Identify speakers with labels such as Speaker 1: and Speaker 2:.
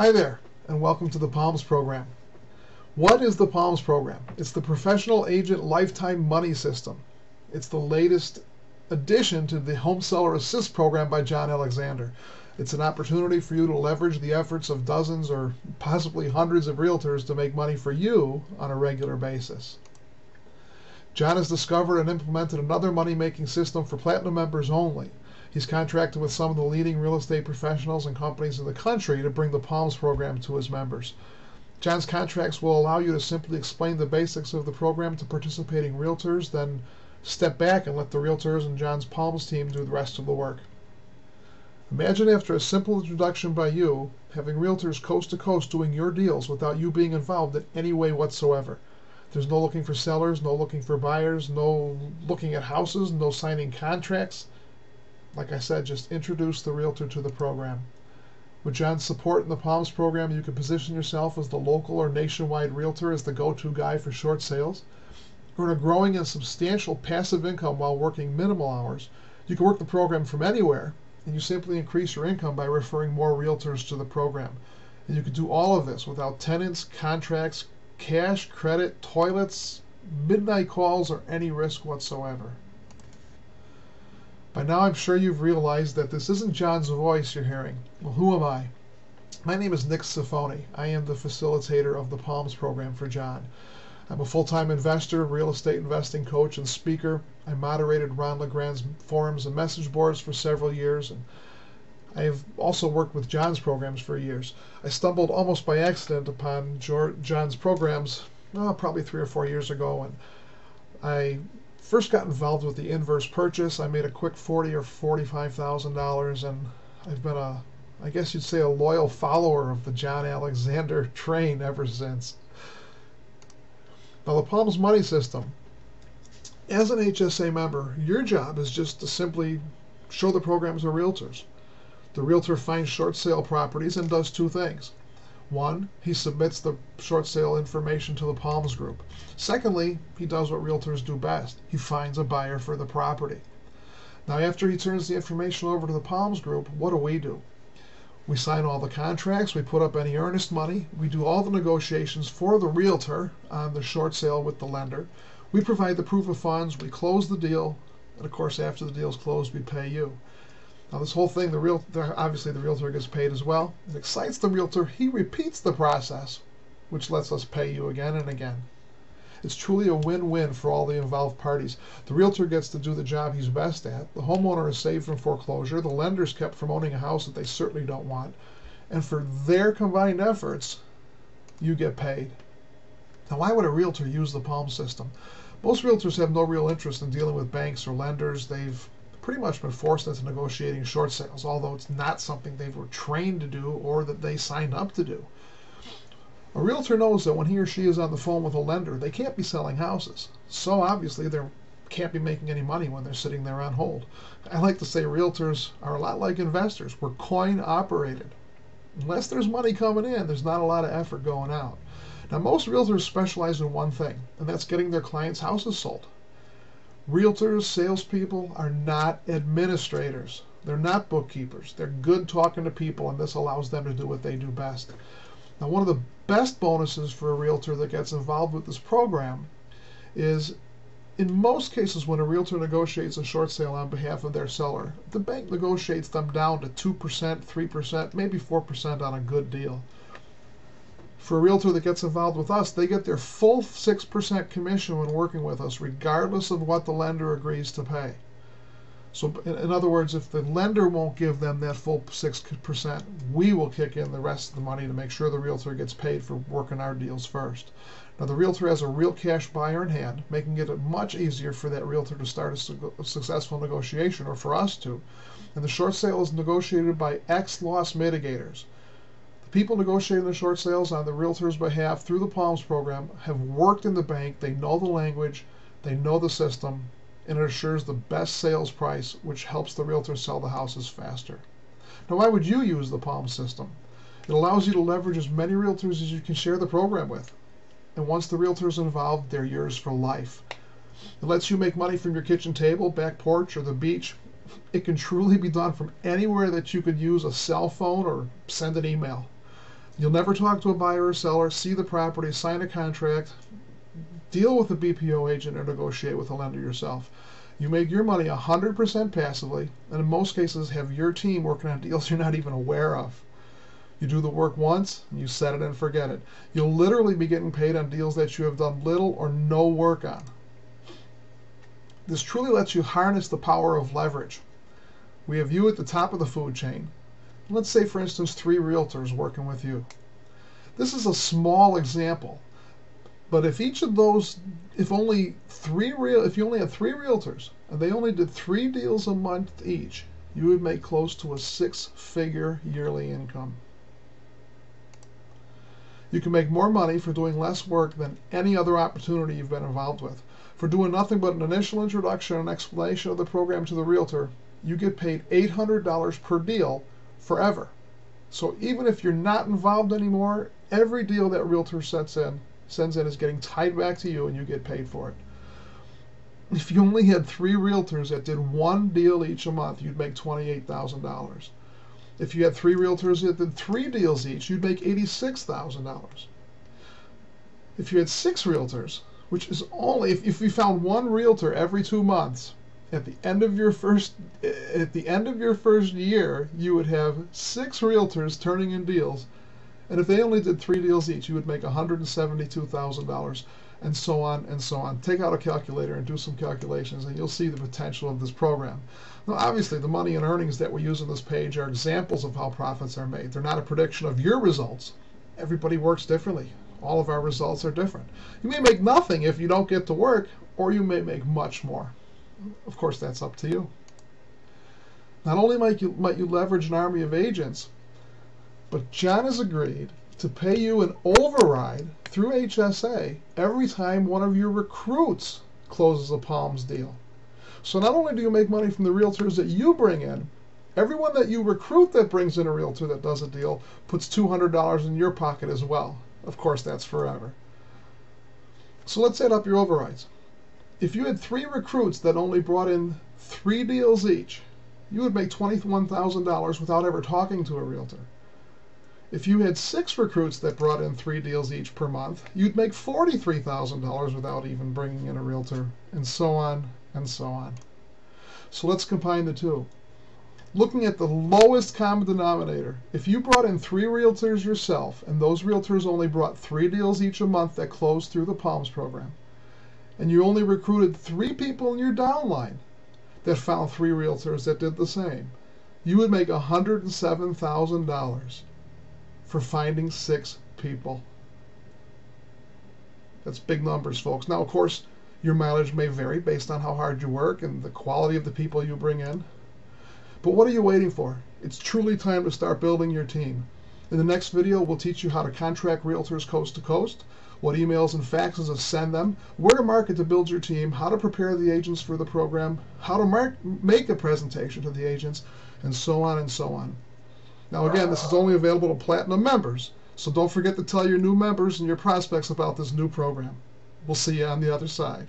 Speaker 1: Hi there, and welcome to the PALMS program. What is the PALMS program? It's the Professional Agent Lifetime Money System. It's the latest addition to the Home Seller Assist program by John Alexander. It's an opportunity for you to leverage the efforts of dozens or possibly hundreds of realtors to make money for you on a regular basis. John has discovered and implemented another money-making system for Platinum members only. He's contracted with some of the leading real estate professionals and companies in the country to bring the PALMS program to his members. John's contracts will allow you to simply explain the basics of the program to participating realtors, then step back and let the realtors and John's PALMS team do the rest of the work. Imagine, after a simple introduction by you, having realtors coast to coast doing your deals without you being involved in any way whatsoever. There's no looking for sellers, no looking for buyers, no looking at houses, no signing contracts. Like I said, just introduce the realtor to the program. With John's support in the PALMS program, you can position yourself as the local or nationwide realtor as the go-to guy for short sales. Earn a growing and substantial passive income while working minimal hours. You can work the program from anywhere, and you simply increase your income by referring more realtors to the program. And you can do all of this without tenants, contracts, cash, credit, toilets, midnight calls, or any risk whatsoever. By now I'm sure you've realized that this isn't John's voice you're hearing. Well, who am I? My name is Nick Sifoni. I am the facilitator of the PALMS program for John. I'm a full-time investor, real estate investing coach, and speaker. I moderated Ron LeGrand's forums and message boards for several years, and I have also worked with John's programs for years. I stumbled almost by accident upon John's programs probably 3 or 4 years ago, and I first got involved with the inverse purchase. I made a quick $40,000 or $45,000, and I've been I guess you'd say, a loyal follower of the John Alexander train ever since. Now, the PALMS money system. As an HSA member, your job is just to simply show the program to realtors. The realtor finds short sale properties and does two things. One, he submits the short sale information to the PALMS group. Secondly, he does what realtors do best. He finds a buyer for the property. Now, after he turns the information over to the PALMS group, what do? We sign all the contracts, we put up any earnest money, we do all the negotiations for the realtor on the short sale with the lender. We provide the proof of funds, we close the deal, and of course after the deal's closed, we pay you. Now, this whole thing, obviously the realtor gets paid as well. It excites the realtor. He repeats the process, which lets us pay you again and again. It's truly a win-win for all the involved parties. The realtor gets to do the job he's best at. The homeowner is saved from foreclosure. The lender's kept from owning a house that they certainly don't want. And for their combined efforts, you get paid. Now, why would a realtor use the PALMS system? Most realtors have no real interest in dealing with banks or lenders. They've pretty much been forced into negotiating short sales, although it's not something they were trained to do or that they signed up to do. A realtor knows that when he or she is on the phone with a lender, they can't be selling houses. So obviously they can't be making any money when they're sitting there on hold. I like to say realtors are a lot like investors. We're coin operated. Unless there's money coming in, there's not a lot of effort going out. Now, most realtors specialize in one thing, and that's getting their clients' houses sold. Realtors, salespeople are not administrators. They're not bookkeepers. They're good talking to people, and this allows them to do what they do best. Now, one of the best bonuses for a realtor that gets involved with this program is, in most cases, when a realtor negotiates a short sale on behalf of their seller, the bank negotiates them down to 2%, 3%, maybe 4% on a good deal. For a realtor that gets involved with us, they get their full 6% commission when working with us, regardless of what the lender agrees to pay. So, in other words, if the lender won't give them that full 6%, we will kick in the rest of the money to make sure the realtor gets paid for working our deals first. Now, the realtor has a real cash buyer in hand, making it much easier for that realtor to start a successful negotiation, or for us to. And the short sale is negotiated by ex-loss mitigators. People negotiating the short sales on the realtor's behalf through the PALMS program have worked in the bank, they know the language, they know the system, and it assures the best sales price, which helps the realtor sell the houses faster. Now, why would you use the PALMS system? It allows you to leverage as many realtors as you can share the program with. And once the realtor's involved, they're yours for life. It lets you make money from your kitchen table, back porch, or the beach. It can truly be done from anywhere that you could use a cell phone or send an email. You'll never talk to a buyer or seller, see the property, sign a contract, deal with a BPO agent, or negotiate with a lender yourself. You make your money 100% passively, and in most cases have your team working on deals you're not even aware of. You do the work once, and you set it and forget it. You'll literally be getting paid on deals that you have done little or no work on. This truly lets you harness the power of leverage. We have you at the top of the food chain. Let's say, for instance, 3 realtors working with you. This is a small example, but if each of those, if you only had 3 realtors and they only did 3 deals a month each, you would make close to a 6-figure yearly income. You can make more money for doing less work than any other opportunity you've been involved with. For doing nothing but an initial introduction and explanation of the program to the realtor, you get paid $800 per deal forever. So even if you're not involved anymore, every deal that realtor sends in is getting tied back to you, and you get paid for it. If you only had 3 realtors that did 1 deal each a month, you'd make $28,000. If you had 3 realtors that did 3 deals each, you'd make $86,000. If you had 6 realtors, which is only, if you found 1 realtor every 2 months, at the end of your first year, you would have 6 realtors turning in deals, and if they only did 3 deals each, you would make $172,000, and so on and so on. Take out a calculator and do some calculations, and you'll see the potential of this program. Now, obviously, the money and earnings that we use on this page are examples of how profits are made. They're not a prediction of your results. Everybody works differently. All of our results are different. You may make nothing if you don't get to work, or you may make much more. Of course, that's up to you. Not only might you leverage an army of agents, but John has agreed to pay you an override through HSA every time one of your recruits closes a Palms deal. So not only do you make money from the realtors that you bring in, everyone that you recruit that brings in a realtor that does a deal puts $200 in your pocket as well. Of course, that's forever. So let's add up your overrides. If you had 3 recruits that only brought in 3 deals each, you would make $21,000 without ever talking to a realtor. If you had 6 recruits that brought in 3 deals each per month, you'd make $43,000 without even bringing in a realtor, and so on and so on. So let's combine the two. Looking at the lowest common denominator, if you brought in 3 realtors yourself, and those realtors only brought 3 deals each a month that closed through the Palms program, and you only recruited 3 people in your downline that found 3 realtors that did the same, you would make $107,000 for finding 6 people. That's big numbers, folks. Now, of course, your mileage may vary based on how hard you work and the quality of the people you bring in. But what are you waiting for? It's truly time to start building your team. In the next video, we'll teach you how to contract realtors coast to coast, what emails and faxes to send them, where to market to build your team, how to prepare the agents for the program, how to make a presentation to the agents, and so on and so on. Now again, this is only available to Platinum members, so don't forget to tell your new members and your prospects about this new program. We'll see you on the other side.